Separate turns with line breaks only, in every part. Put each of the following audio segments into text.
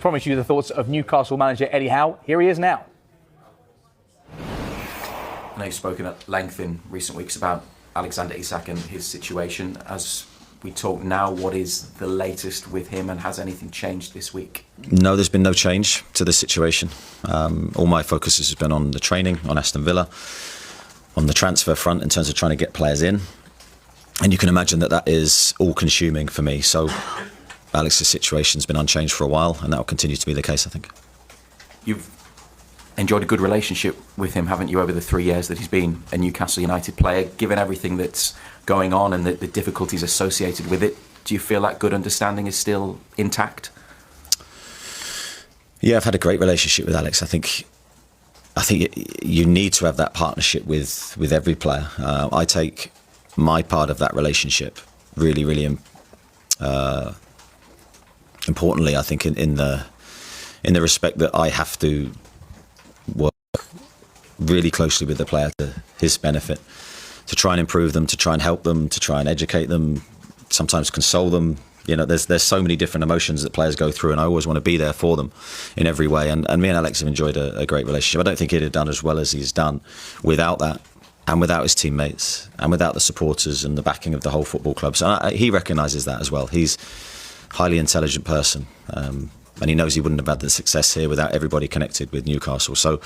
promise you the thoughts of Newcastle manager Eddie Howe. Here he is now.
I know you've spoken at length in recent weeks about Alexander Isak and his situation. As we talk now, what is the latest with him, and has anything changed this week?
No, there's been no change to the situation. All my focus has been on the training, on Aston Villa, on the transfer front in terms of trying to get players in. And you can imagine that that is all-consuming for me. So Alex's situation's been unchanged for a while, and that will continue to be the case, I think.
You've enjoyed a good relationship with him, haven't you, over the 3 years that he's been a Newcastle United player? Given everything that's going on and the difficulties associated with it, do you feel that good understanding is still intact?
Yeah, I've had a great relationship with Alex. I think you need to have that partnership with every player. I take my part of that relationship really importantly. I think in the respect that I have to work really closely with the player to his benefit, to try and improve them, to try and help them, to try and educate them, sometimes console them. You know, there's so many different emotions that players go through, and I always want to be there for them in every way. And me and Alex have enjoyed a great relationship. I don't think he'd have done as well as he's done without that, and without his teammates, and without the supporters and the backing of the whole football club. So he recognises that as well. He's a highly intelligent person, and he knows he wouldn't have had the success here without everybody connected with Newcastle. So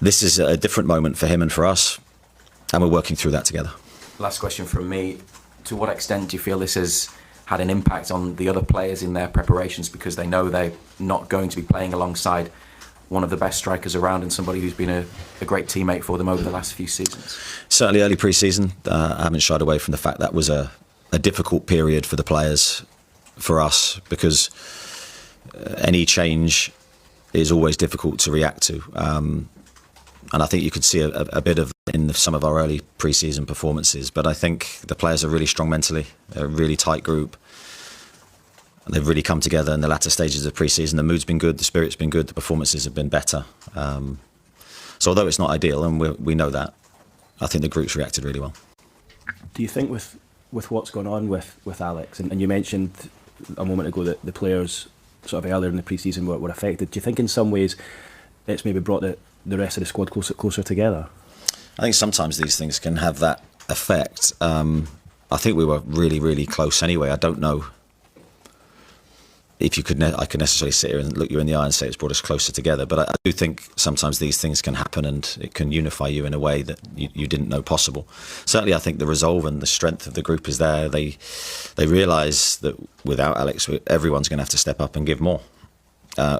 this is a different moment for him and for us, and we're working through that together.
Last question from me. To what extent do you feel this has had an impact on the other players in their preparations, because they know they're not going to be playing alongside one of the best strikers around and somebody who's been a great teammate for them over the last few seasons?
Certainly early pre-season, I haven't shied away from the fact that was a difficult period for the players, for us, because any change is always difficult to react to. And I think you could see a bit of in some of our early pre-season performances. But I think the players are really strong mentally. They're a really tight group. They've really come together in the latter stages of pre-season. The mood's been good, the spirit's been good, the performances have been better. So although it's not ideal, and we know that, I think the group's reacted really well.
Do you think with what's going on with Alex, and you mentioned a moment ago that the players sort of earlier in the pre-season were affected, do you think in some ways it's maybe brought the rest of the squad closer together?
I think sometimes these things can have that effect. I think we were really close anyway. I don't know if I could necessarily sit here and look you in the eye and say it's brought us closer together, but I do think sometimes these things can happen and it can unify you in a way that you didn't know possible. Certainly I think the resolve and the strength of the group is there. They realise that without Alex, everyone's going to have to step up and give more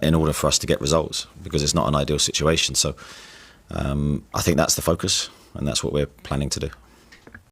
in order for us to get results, because it's not an ideal situation. So I think that's the focus, and that's what we're planning to do.